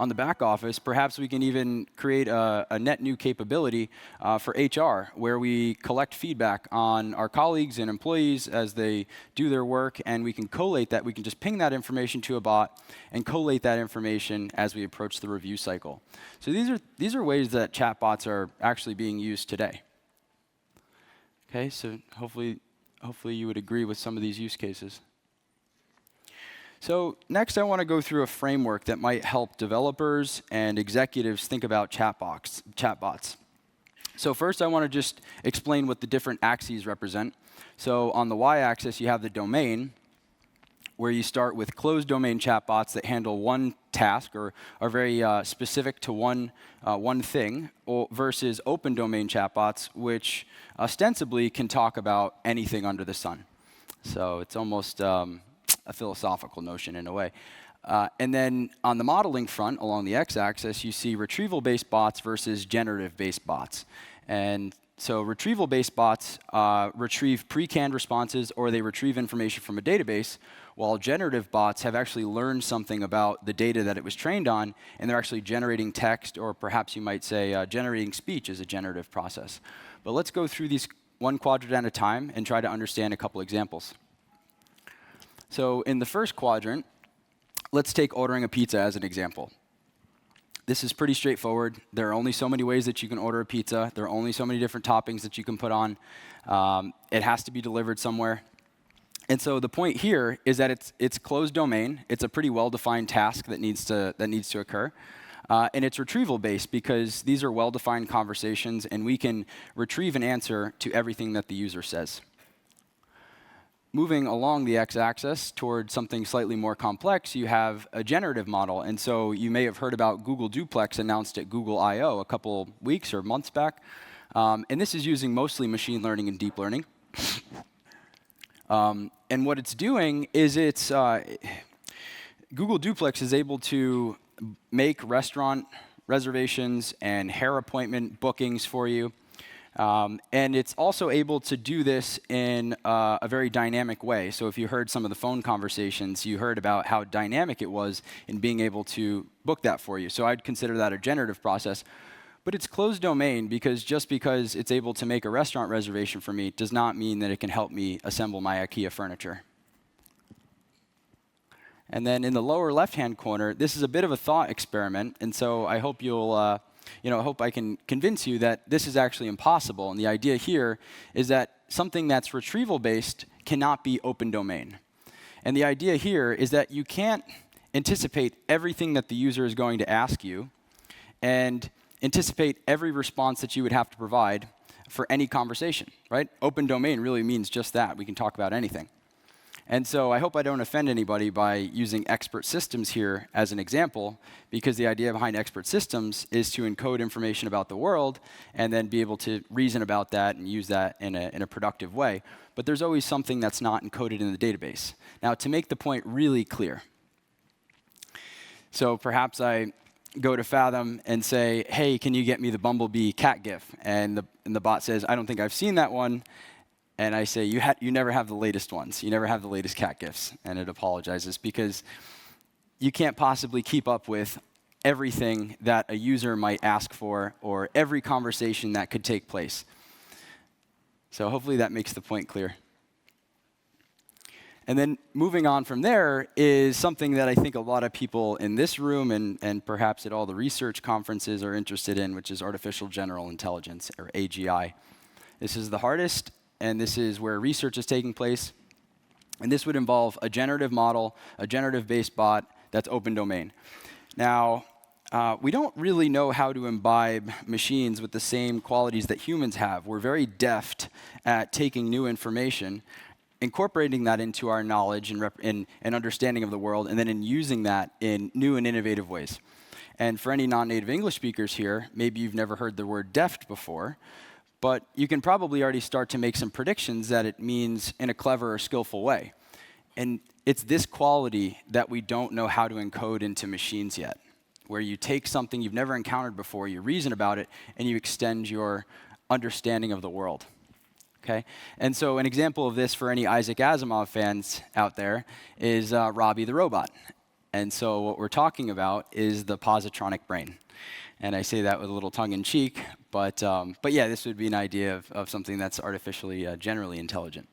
on the back office, perhaps we can even create a net new capability for HR, where we collect feedback on our colleagues and employees as they do their work, and we can collate that. We can just ping that information to a bot and collate that information as we approach the review cycle. So these are ways that chatbots are actually being used today. Okay, so hopefully you would agree with some of these use cases. So next, I want to go through a framework that might help developers and executives think about chatbots. So first, I want to just explain what the different axes represent. So on the y-axis, you have the domain, where you start with closed domain chatbots that handle one task or are very specific to one thing, versus open domain chatbots, which ostensibly can talk about anything under the sun. So it's almost a philosophical notion in a way. And then on the modeling front, along the x-axis, you see retrieval-based bots versus generative-based bots. And so retrieval-based bots retrieve pre-canned responses, or they retrieve information from a database, while generative bots have actually learned something about the data that it was trained on, and they're actually generating text, or perhaps you might say generating speech is a generative process. But let's go through these one quadrant at a time and try to understand a couple examples. So in the first quadrant, let's take ordering a pizza as an example. This is pretty straightforward. There are only so many ways that you can order a pizza. There are only so many different toppings that you can put on. It has to be delivered somewhere. And so the point here is that it's closed domain. It's a pretty well-defined task that needs to occur. And it's retrieval-based because these are well-defined conversations, and we can retrieve an answer to everything that the user says. Moving along the x-axis toward something slightly more complex, you have a generative model. And so you may have heard about Google Duplex announced at Google I/O a couple weeks or months back. And this is using mostly machine learning and deep learning. And what it's doing is Google Duplex is able to make restaurant reservations and hair appointment bookings for you. And it's also able to do this in a very dynamic way. So if you heard some of the phone conversations, you heard about how dynamic it was in being able to book that for you. So I'd consider that a generative process. But it's closed domain because just because it's able to make a restaurant reservation for me does not mean that it can help me assemble my IKEA furniture. And then in the lower left-hand corner, this is a bit of a thought experiment. And so I hope you'll I hope I can convince you that this is actually impossible. And the idea here is that something that's retrieval-based cannot be open domain. And the idea here is that you can't anticipate everything that the user is going to ask you and anticipate every response that you would have to provide for any conversation, right? Open domain really means just that. We can talk about anything. And so I hope I don't offend anybody by using expert systems here as an example, because the idea behind expert systems is to encode information about the world and then be able to reason about that and use that in a productive way. But there's always something that's not encoded in the database. Now, to make the point really clear, so perhaps I go to Fathom and say, hey, can you get me the Bumblebee cat GIF? And the bot says, I don't think I've seen that one. And I say, you never have the latest ones. You never have the latest cat GIFs. And it apologizes because you can't possibly keep up with everything that a user might ask for or every conversation that could take place. So hopefully that makes the point clear. And then moving on from there is something that I think a lot of people in this room and perhaps at all the research conferences are interested in, which is artificial general intelligence, or AGI. This is the hardest, and this is where research is taking place. And this would involve a generative model, a generative-based bot that's open domain. Now, we don't really know how to imbibe machines with the same qualities that humans have. We're very deft at taking new information, incorporating that into our knowledge and understanding of the world, and then in using that in new and innovative ways. And for any non-native English speakers here, maybe you've never heard the word deft before, but you can probably already start to make some predictions that it means in a clever or skillful way. And it's this quality that we don't know how to encode into machines yet, where you take something you've never encountered before, you reason about it, and you extend your understanding of the world. Okay? And so an example of this for any Isaac Asimov fans out there is Robbie the robot. And so what we're talking about is the positronic brain. And I say that with a little tongue-in-cheek, but yeah, this would be an idea of something that's artificially generally intelligent.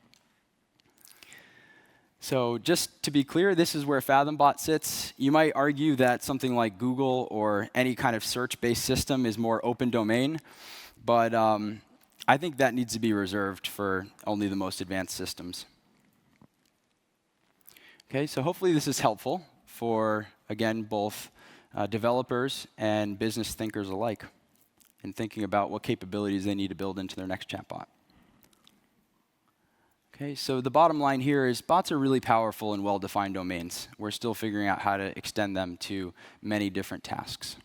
So just to be clear, this is where FathomBot sits. You might argue that something like Google or any kind of search-based system is more open domain, but I think that needs to be reserved for only the most advanced systems. Okay, so hopefully this is helpful for, again, both developers and business thinkers alike in thinking about what capabilities they need to build into their next chatbot. Okay, so the bottom line here is bots are really powerful in well-defined domains. We're still figuring out how to extend them to many different tasks.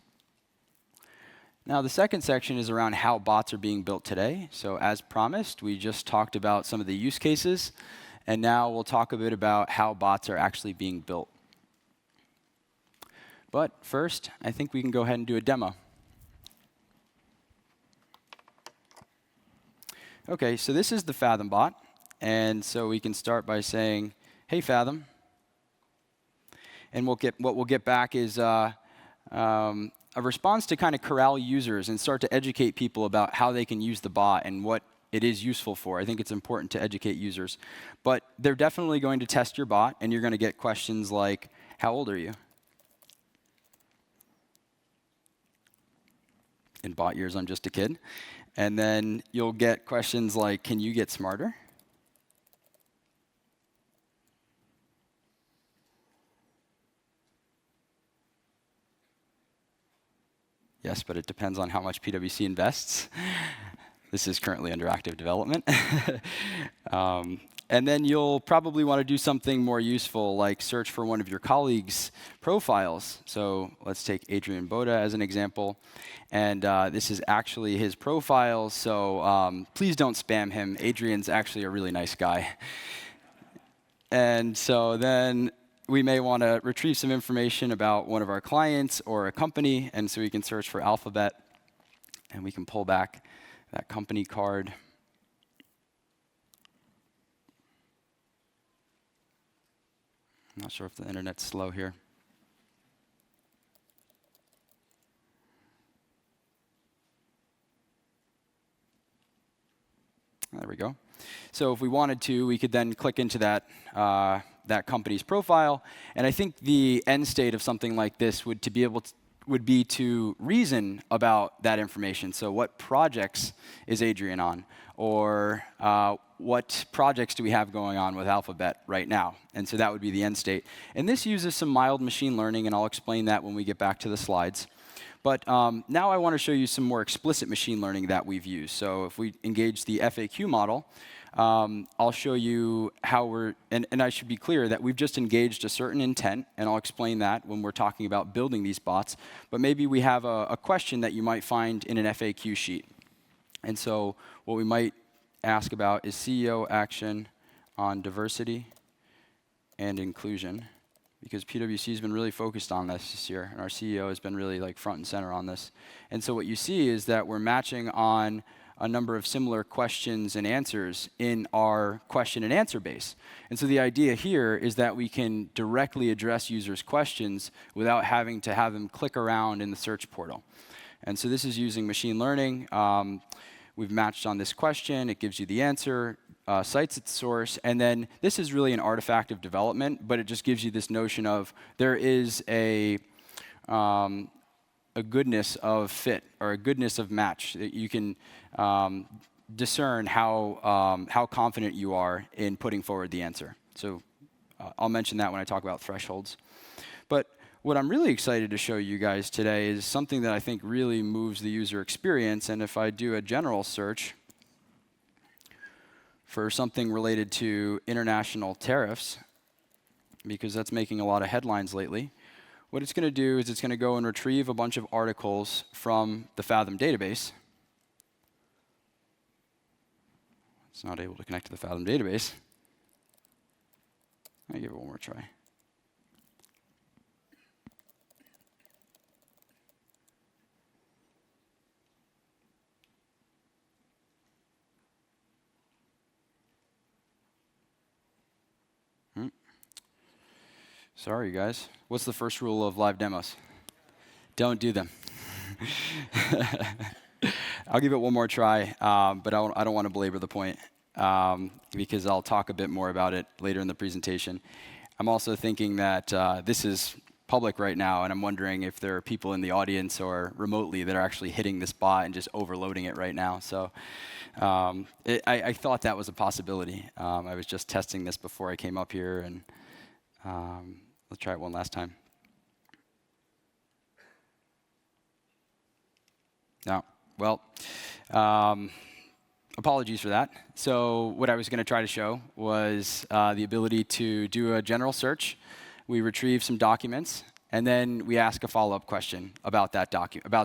Now, the second section is around how bots are being built today. So as promised, we just talked about some of the use cases, and now we'll talk a bit about how bots are actually being built. But first, I think we can go ahead and do a demo. Okay, so this is the Fathom bot. And so we can start by saying, hey, Fathom. And what we'll get back is a response to kind of corral users and start to educate people about how they can use the bot and what it is useful for. I think it's important to educate users. But they're definitely going to test your bot, and you're going to get questions like, how old are you? In bot years, I'm just a kid. And then you'll get questions like, can you get smarter? Yes, but it depends on how much PwC invests. This is currently under active development. And then you'll probably want to do something more useful, like search for one of your colleagues' profiles. So let's take Adrian Boda as an example. And this is actually his profile, so please don't spam him. Adrian's actually a really nice guy. And so then we may want to retrieve some information about one of our clients or a company, and so we can search for Alphabet, and we can pull back that company card. I'm not sure if the internet's slow here. There we go. So if we wanted to, we could then click into that company's profile. And I think the end state of something like this would be to reason about that information. So what projects is Adrian on? Or what projects do we have going on with Alphabet right now? And so that would be the end state. And this uses some mild machine learning, and I'll explain that when we get back to the slides. But now I want to show you some more explicit machine learning that we've used. So if we engage the FAQ model, I'll show you how and I should be clear that we've just engaged a certain intent, and I'll explain that when we're talking about building these bots. But maybe we have a question that you might find in an FAQ sheet. And so what we might ask about is CEO action on diversity and inclusion, because PwC has been really focused on this year, and our CEO has been really front and center on this. And so what you see is that we're matching on a number of similar questions and answers in our question and answer base. And so the idea here is that we can directly address users' questions without having to have them click around in the search portal. And so this is using machine learning. We've matched on this question. It gives you the answer, cites its source, and then this is really an artifact of development, but it just gives you this notion of there is a goodness of fit or a goodness of match that you can discern how confident you are in putting forward the answer. So I'll mention that when I talk about thresholds. But what I'm really excited to show you guys today is something that I think really moves the user experience. And if I do a general search for something related to international tariffs, because that's making a lot of headlines lately, what it's going to do is it's going to go and retrieve a bunch of articles from the Fathom database. It's not able to connect to the Fathom database. Let me give it one more try. Sorry, guys. What's the first rule of live demos? Don't do them. I'll give it one more try, but I don't want to belabor the point because I'll talk a bit more about it later in the presentation. I'm also thinking that this is public right now, and I'm wondering if there are people in the audience or remotely that are actually hitting this bot and just overloading it right now. So I thought that was a possibility. I was just testing this before I came up here, and let's try it one last time. No. Well, apologies for that. So what I was going to try to show was the ability to do a general search. We retrieve some documents, and then we ask a follow-up question about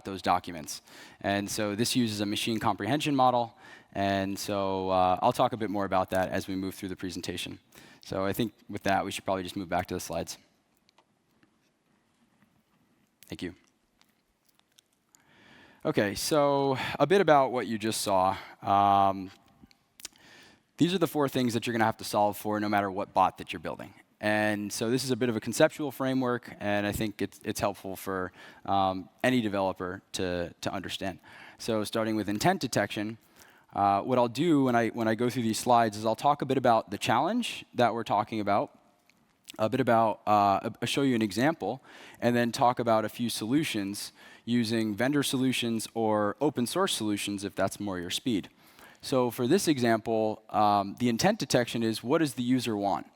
those documents. And so this uses a machine comprehension model, and so I'll talk a bit more about that as we move through the presentation. So I think with that, we should probably just move back to the slides. Thank you. OK, so a bit about what you just saw. These are the 4 things that you're going to have to solve for no matter what bot that you're building. And so this is a bit of a conceptual framework, and I think it's helpful for any developer to understand. So starting with intent detection, what I'll do when I go through these slides is I'll talk a bit about the challenge that we're talking about, a bit about I'll show you an example, and then talk about a few solutions using vendor solutions or open source solutions if that's more your speed. So for this example, the intent detection is what does the user want?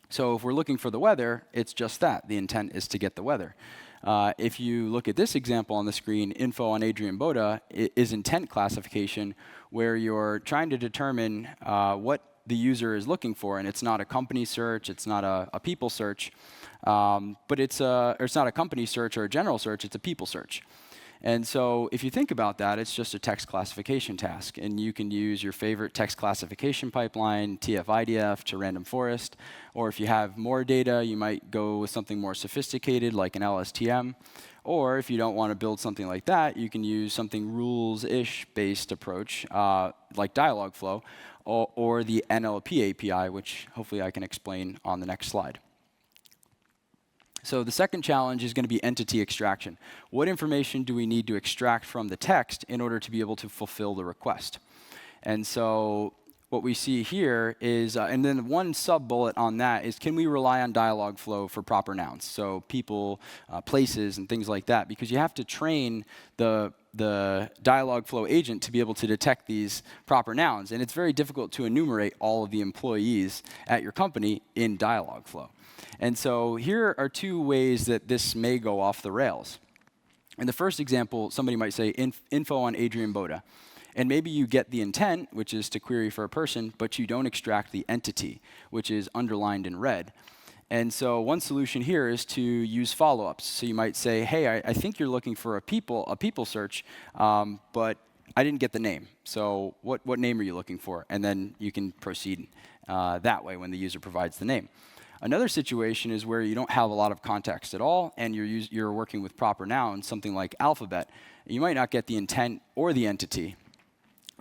So if we're looking for the weather, it's just that. The intent is to get the weather. If you look at this example on the screen, info on Adrian Boda is intent classification, where you're trying to determine what the user is looking for, and it's not a company search, it's not a people search, but it's not a company search or a general search, it's a people search. And so if you think about that, it's just a text classification task. And you can use your favorite text classification pipeline, TF-IDF to random forest. Or if you have more data, you might go with something more sophisticated like an LSTM. Or if you don't want to build something like that, you can use something rules-ish based approach like Dialogflow or the NLP API, which hopefully I can explain on the next slide. So the second challenge is going to be entity extraction. What information do we need to extract from the text in order to be able to fulfill the request? And so what we see here is, and then one sub-bullet on that is, can we rely on Dialogflow for proper nouns? So people, places, and things like that, because you have to train the Dialogflow agent to be able to detect these proper nouns. And it's very difficult to enumerate all of the employees at your company in Dialogflow. And so here are 2 ways that this may go off the rails. In the first example, somebody might say info on Adrian Boda. And maybe you get the intent, which is to query for a person, but you don't extract the entity, which is underlined in red. And so one solution here is to use follow-ups. So you might say, hey, I think you're looking for a people search, but I didn't get the name. So what name are you looking for? And then you can proceed that way when the user provides the name. Another situation is where you don't have a lot of context at all, and you're working with proper nouns, something like alphabet. You might not get the intent or the entity.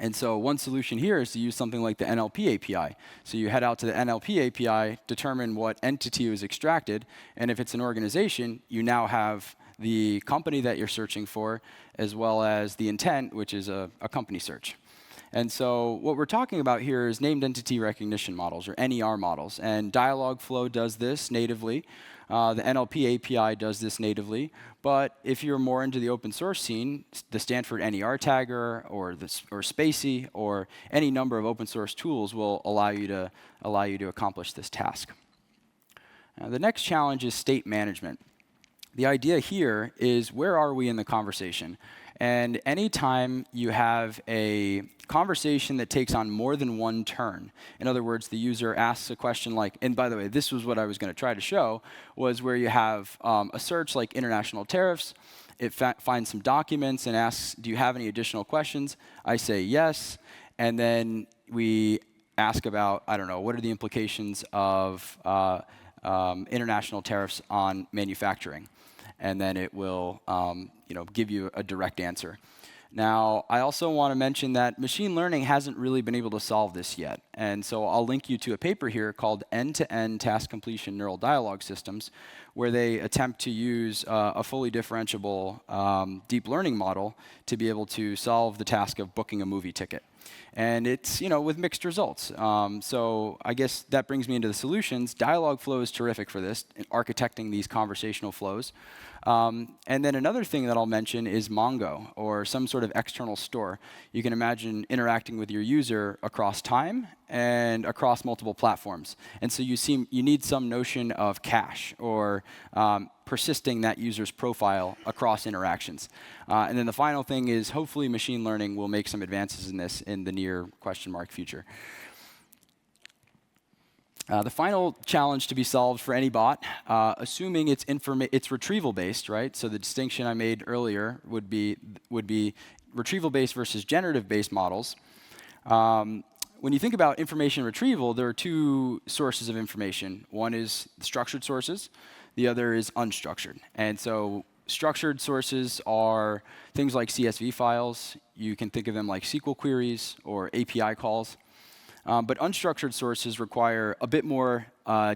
And so one solution here is to use something like the NLP API. So you head out to the NLP API, determine what entity was extracted, and if it's an organization, you now have the company that you're searching for, as well as the intent, which is a company search. And so what we're talking about here is named entity recognition models, or NER models. And Dialogflow does this natively. The NLP API does this natively. But if you're more into the open source scene, the Stanford NER Tagger or Spacey or any number of open source tools will allow you to accomplish this task. The next challenge is state management. The idea here is, where are we in the conversation? And anytime you have a conversation that takes on more than one turn, in other words, the user asks a question like, and by the way, this was what I was going to try to show, was where you have a search like international tariffs. It finds some documents and asks, do you have any additional questions? I say yes. And then we ask about, I don't know, what are the implications of international tariffs on manufacturing? And then it will give you a direct answer. Now, I also want to mention that machine learning hasn't really been able to solve this yet. And so I'll link you to a paper here called End-to-End Task Completion Neural Dialogue Systems, where they attempt to use a fully differentiable deep learning model to be able to solve the task of booking a movie ticket. And it's, with mixed results. So I guess that brings me into the solutions. Dialogflow is terrific for this, in architecting these conversational flows. And then another thing that I'll mention is Mongo, or some sort of external store. You can imagine interacting with your user across time and across multiple platforms. And so you need some notion of cache, or persisting that user's profile across interactions. And then the final thing is, hopefully machine learning will make some advances in this in the near future. The final challenge to be solved for any bot, assuming it's retrieval-based, right? So the distinction I made earlier would be retrieval-based versus generative-based models. When you think about information retrieval, there are two sources of information. One is structured sources. The other is unstructured. And so structured sources are things like CSV files. You can think of them like SQL queries or API calls. But unstructured sources require a bit more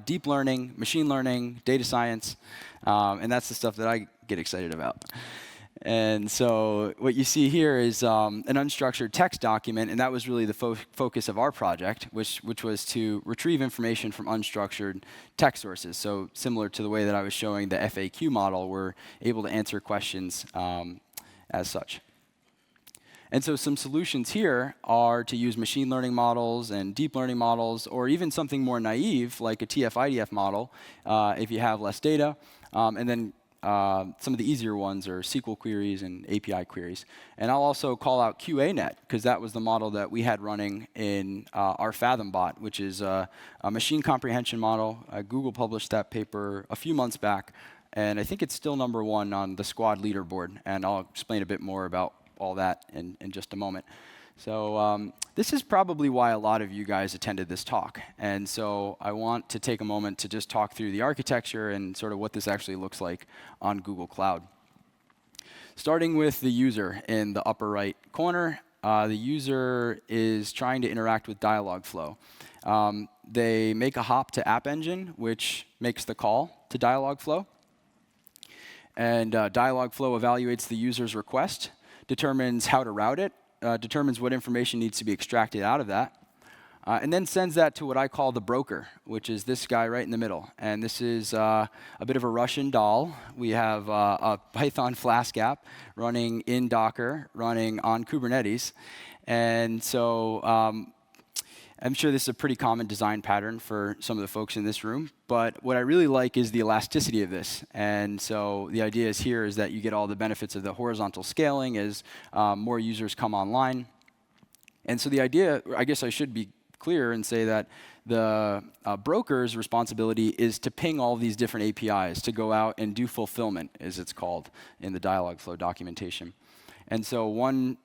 deep learning, machine learning, data science, and that's the stuff that I get excited about. And so what you see here is an unstructured text document, and that was really the focus of our project, which was to retrieve information from unstructured text sources. So similar to the way that I was showing the FAQ model, we're able to answer questions as such. And so some solutions here are to use machine learning models and deep learning models, or even something more naive like a TF-IDF model if you have less data. And then some of the easier ones are SQL queries and API queries. And I'll also call out QANet, because that was the model that we had running in our Fathom bot, which is a machine comprehension model. Google published that paper a few months back, and I think it's still #1 on the squad leaderboard. And I'll explain a bit more about all that in just a moment. So this is probably why a lot of you guys attended this talk. And so I want to take a moment to just talk through the architecture and sort of what this actually looks like on Google Cloud. Starting with the user in the upper right corner, the user is trying to interact with Dialogflow. They make a hop to App Engine, which makes the call to Dialogflow. And Dialogflow evaluates the user's request, determines how to route it, determines what information needs to be extracted out of that, and then sends that to what I call the broker, which is this guy right in the middle. And this is a bit of a Russian doll. We have a Python Flask app running in Docker, running on Kubernetes. And so I'm sure this is a pretty common design pattern for some of the folks in this room, but what I really like is the elasticity of this. And so the idea here is that you get all the benefits of the horizontal scaling as more users come online. And so the idea, I guess I should be clear and say that the broker's responsibility is to ping all these different APIs to go out and do fulfillment, as it's called in the Dialogflow documentation. And so one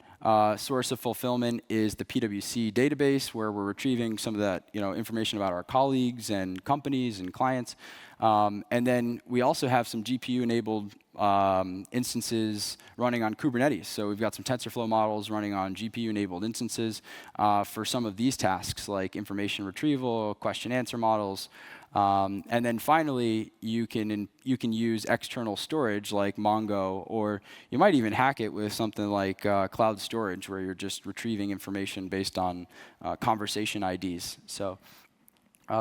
source of fulfillment is the PwC database, where we're retrieving some of that information about our colleagues and companies and clients. And then we also have some GPU-enabled instances running on Kubernetes. So we've got some TensorFlow models running on GPU-enabled instances for some of these tasks, like information retrieval, question-answer models. And then finally, you can use external storage like Mongo, or you might even hack it with something like cloud storage, where you're just retrieving information based on conversation IDs. So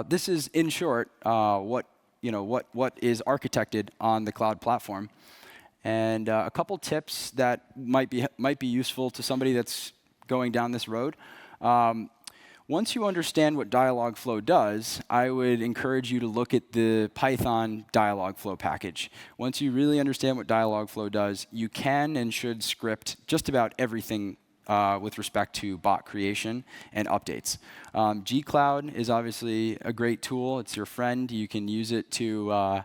this is, in short, what is architected on the cloud platform. And a couple tips that might be useful to somebody that's going down this road. Once you understand what Dialogflow does, I would encourage you to look at the Python Dialogflow package. Once you really understand what Dialogflow does, you can and should script just about everything with respect to bot creation and updates. gcloud is obviously a great tool. It's your friend. You can use it to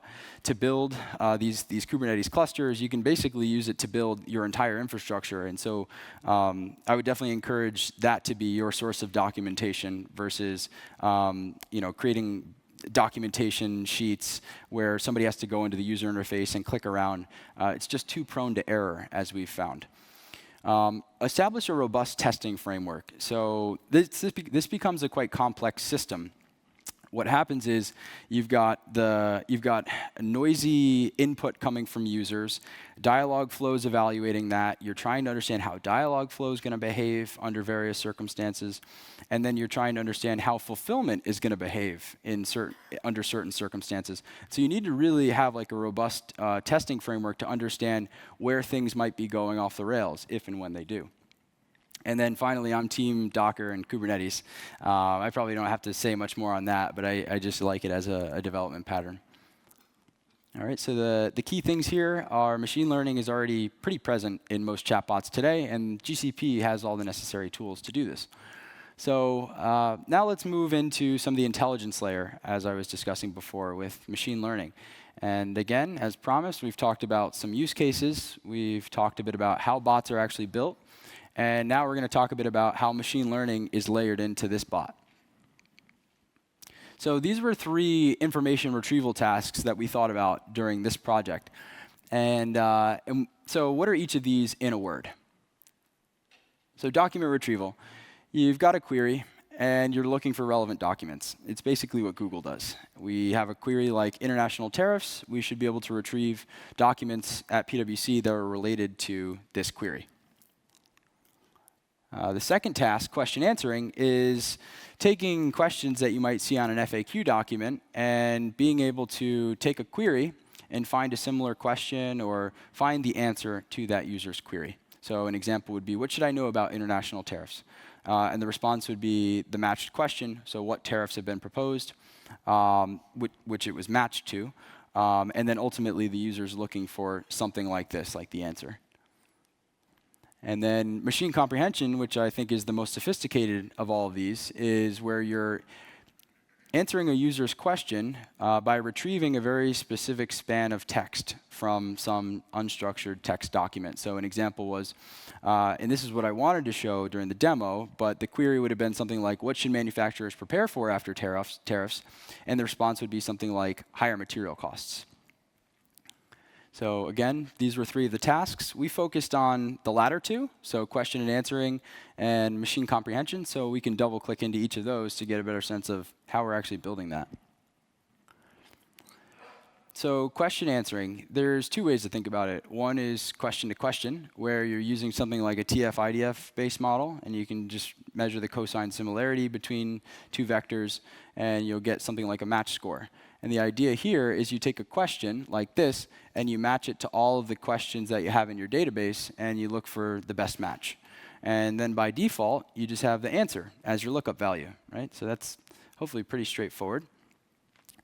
build these Kubernetes clusters. You can basically use it to build your entire infrastructure. And so I would definitely encourage that to be your source of documentation versus creating documentation sheets where somebody has to go into the user interface and click around. It's just too prone to error, as we've found. Establish a robust testing framework. So this becomes a quite complex system. What happens is you've got a noisy input coming from users. Dialogflow is evaluating that. You're trying to understand how Dialogflow is going to behave under various circumstances, and then you're trying to understand how fulfillment is going to behave under certain circumstances. So you need to really have like a robust testing framework to understand where things might be going off the rails, if and when they do. And then finally, I'm team Docker and Kubernetes. I probably don't have to say much more on that, but I just like it as a development pattern. All right, so the key things here are machine learning is already pretty present in most chatbots today, and GCP has all the necessary tools to do this. So now let's move into some of the intelligence layer, as I was discussing before with machine learning. And again, as promised, we've talked about some use cases. We've talked a bit about how bots are actually built. And now we're going to talk a bit about how machine learning is layered into this bot. So these were 3 information retrieval tasks that we thought about during this project. And so what are each of these in a word? So document retrieval. You've got a query, and you're looking for relevant documents. It's basically what Google does. We have a query like international tariffs. We should be able to retrieve documents at PwC that are related to this query. The second task, question answering, is taking questions that you might see on an FAQ document and being able to take a query and find a similar question or find the answer to that user's query. So an example would be, what should I know about international tariffs? And the response would be the matched question, so what tariffs have been proposed, which it was matched to, and then ultimately the user's looking for something like this, like the answer. And then machine comprehension, which I think is the most sophisticated of all of these, is where you're answering a user's question by retrieving a very specific span of text from some unstructured text document. So an example was, and this is what I wanted to show during the demo, but the query would have been something like, what should manufacturers prepare for after tariffs? And the response would be something like higher material costs. So again, these were 3 of the tasks. We focused on the latter 2, so question and answering and machine comprehension, so we can double click into each of those to get a better sense of how we're actually building that. So question answering, there's 2 ways to think about it. One is question to question, where you're using something like a TF-IDF based model, and you can just measure the cosine similarity between 2 vectors, and you'll get something like a match score. And the idea here is you take a question like this, and you match it to all of the questions that you have in your database, and you look for the best match. And then by default, you just have the answer as your lookup value, right? So that's hopefully pretty straightforward.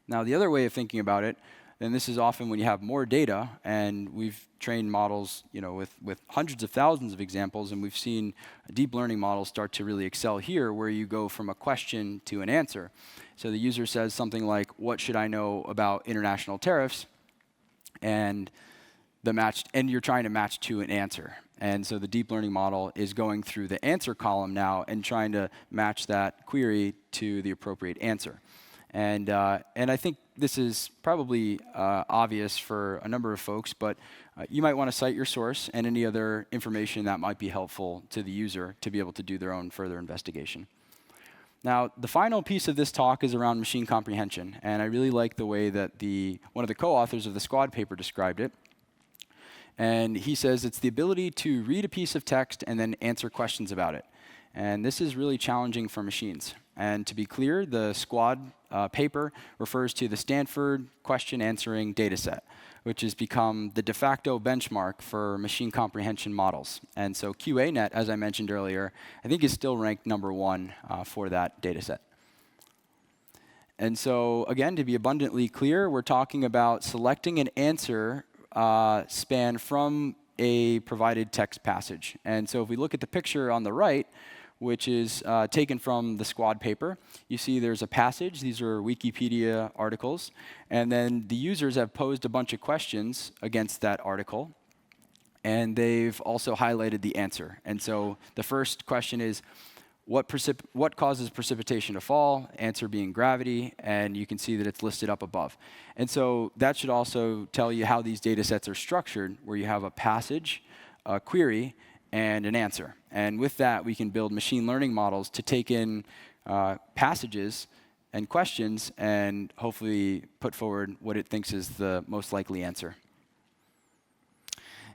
Now, the other way of thinking about it, and this is often when you have more data, and we've trained models, with hundreds of thousands of examples, and we've seen deep learning models start to really excel here, where you go from a question to an answer. So the user says something like, what should I know about international tariffs? And you're trying to match to an answer. And so the deep learning model is going through the answer column now and trying to match that query to the appropriate answer. And I think this is probably obvious for a number of folks, but you might want to cite your source and any other information that might be helpful to the user to be able to do their own further investigation. Now, the final piece of this talk is around machine comprehension, and I really like the way that one of the co-authors of the squad paper described it. And he says it's the ability to read a piece of text and then answer questions about it. And this is really challenging for machines. And to be clear, the squad paper refers to the Stanford question answering dataset, which has become the de facto benchmark for machine comprehension models. And so QANet, as I mentioned earlier, I think is still ranked #1 for that dataset. And so again, to be abundantly clear, we're talking about selecting an answer span from a provided text passage. And so if we look at the picture on the right, which is taken from the squad paper, you see there's a passage. These are Wikipedia articles. And then the users have posed a bunch of questions against that article. And they've also highlighted the answer. And so the first question is, what causes precipitation to fall? Answer being gravity. And you can see that it's listed up above. And so that should also tell you how these data sets are structured, where you have a passage, a query, and an answer. And with that, we can build machine learning models to take in passages and questions and hopefully put forward what it thinks is the most likely answer.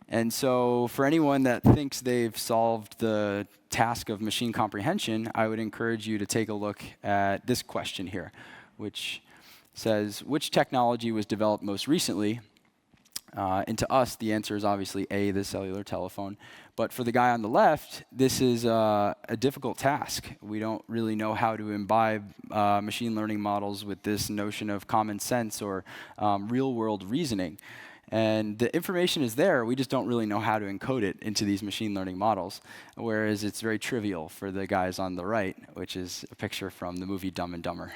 And so for anyone that thinks they've solved the task of machine comprehension, I would encourage you to take a look at this question here, which says, which technology was developed most recently? And to us, the answer is obviously A, the cellular telephone. But for the guy on the left, this is a difficult task. We don't really know how to imbibe machine learning models with this notion of common sense or real-world reasoning. And the information is there, we just don't really know how to encode it into these machine learning models, whereas it's very trivial for the guys on the right, which is a picture from the movie Dumb and Dumber.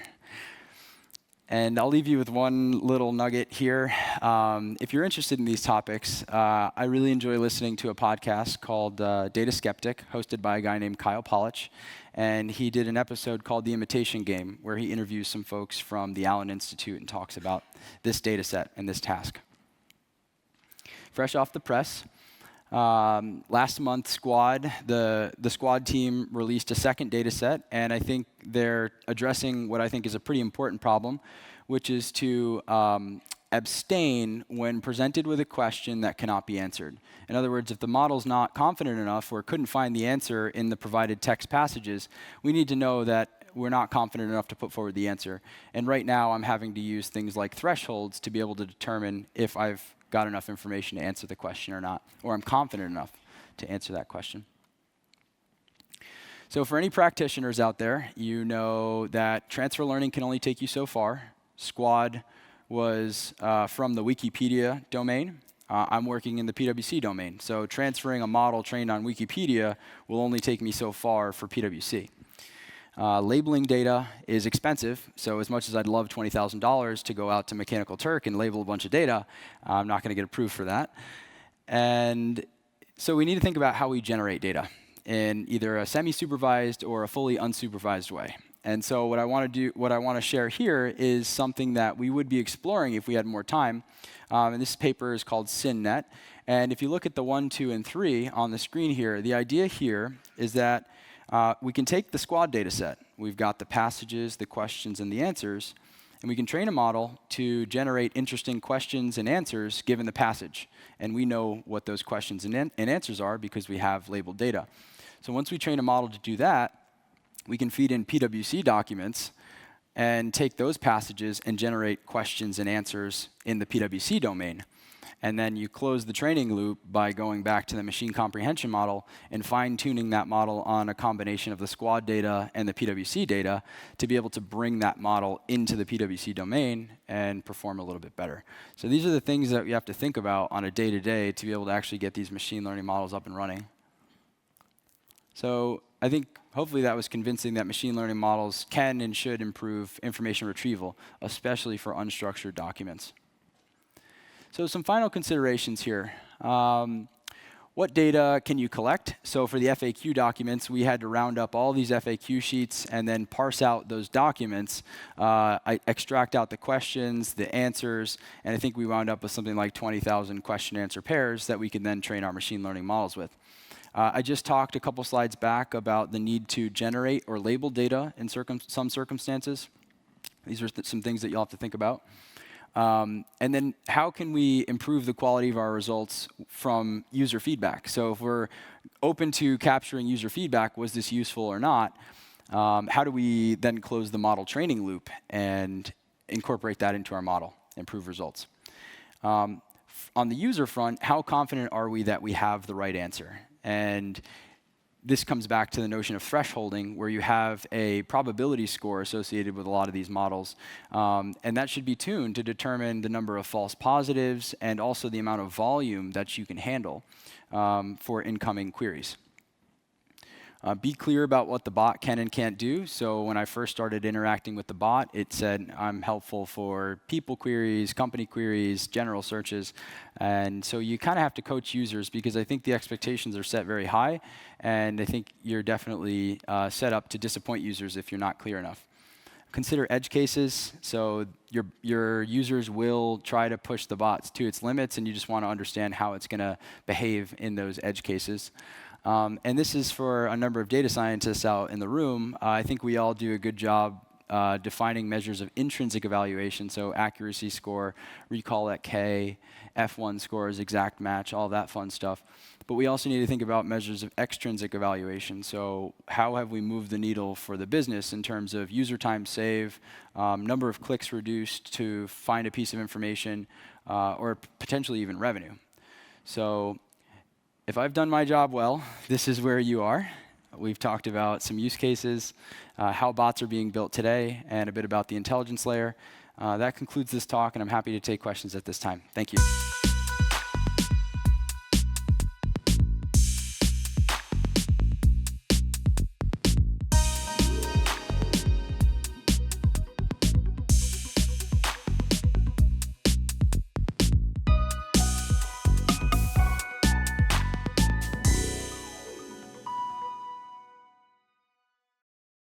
And I'll leave you with one little nugget here. If you're interested in these topics, I really enjoy listening to a podcast called Data Skeptic, hosted by a guy named Kyle Polich. And he did an episode called The Imitation Game, where he interviews some folks from the Allen Institute and talks about this data set and this task. Fresh off the press, last month, Squad, the Squad team released a second data set, and I think they're addressing what I think is a pretty important problem, which is to abstain when presented with a question that cannot be answered. In other words, if the model's not confident enough or couldn't find the answer in the provided text passages, we need to know that we're not confident enough to put forward the answer. And right now, I'm having to use things like thresholds to be able to determine if I've got enough information to answer the question or not, or I'm confident enough to answer that question. So for any practitioners out there, you know that transfer learning can only take you so far. Squad was from the Wikipedia domain. I'm working in the PwC domain. So transferring a model trained on Wikipedia will only take me so far for PwC. Labeling data is expensive, so as much as I'd love $20,000 to go out to Mechanical Turk and label a bunch of data, I'm not going to get approved for that. And so we need to think about how we generate data in either a semi-supervised or a fully unsupervised way. And so what I want to share here is something that we would be exploring if we had more time. And this paper is called SynNet. And if you look at the 1, 2, and 3 on the screen here, the idea here is that we can take the Squad data set. We've got the passages, the questions, and the answers. And we can train a model to generate interesting questions and answers given the passage. And we know what those questions and answers are because we have labeled data. So once we train a model to do that, we can feed in PwC documents and take those passages and generate questions and answers in the PwC domain. And then you close the training loop by going back to the machine comprehension model and fine-tuning that model on a combination of the Squad data and the PwC data to be able to bring that model into the PwC domain and perform a little bit better. So these are the things that we have to think about on a day-to-day to be able to actually get these machine learning models up and running. So I think hopefully that was convincing that machine learning models can and should improve information retrieval, especially for unstructured documents. So some final considerations here. What data can you collect? So for the FAQ documents, we had to round up all these FAQ sheets and then parse out those documents. I extract out the questions, the answers, and I think we wound up with something like 20,000 question-answer pairs that we can then train our machine learning models with. I just talked a couple slides back about the need to generate or label data in some circumstances. These are some things that you'll have to think about. And then how can we improve the quality of our results from user feedback? So if we're open to capturing user feedback, was this useful or not? How do we then close the model training loop and incorporate that into our model, improve results? On the user front, how confident are we that we have the right answer? And this comes back to the notion of thresholding, where you have a probability score associated with a lot of these models. And that should be tuned to determine the number of false positives and also the amount of volume that you can handle for incoming queries. Be clear about what the bot can and can't do. So when I first started interacting with the bot, it said I'm helpful for people queries, company queries, general searches. And so you kind of have to coach users because I think the expectations are set very high. And I think you're definitely set up to disappoint users if you're not clear enough. Consider edge cases. So your users will try to push the bots to its limits, and you just want to understand how it's going to behave in those edge cases. And this is for a number of data scientists out in the room. I think we all do a good job defining measures of intrinsic evaluation, so accuracy score, recall at K, F1 scores, exact match, all that fun stuff. But we also need to think about measures of extrinsic evaluation. So how have we moved the needle for the business in terms of user time save, number of clicks reduced to find a piece of information, or potentially even revenue. So if I've done my job well, this is where you are. We've talked about some use cases, how bots are being built today, and a bit about the intelligence layer. That concludes this talk, and I'm happy to take questions at this time. Thank you.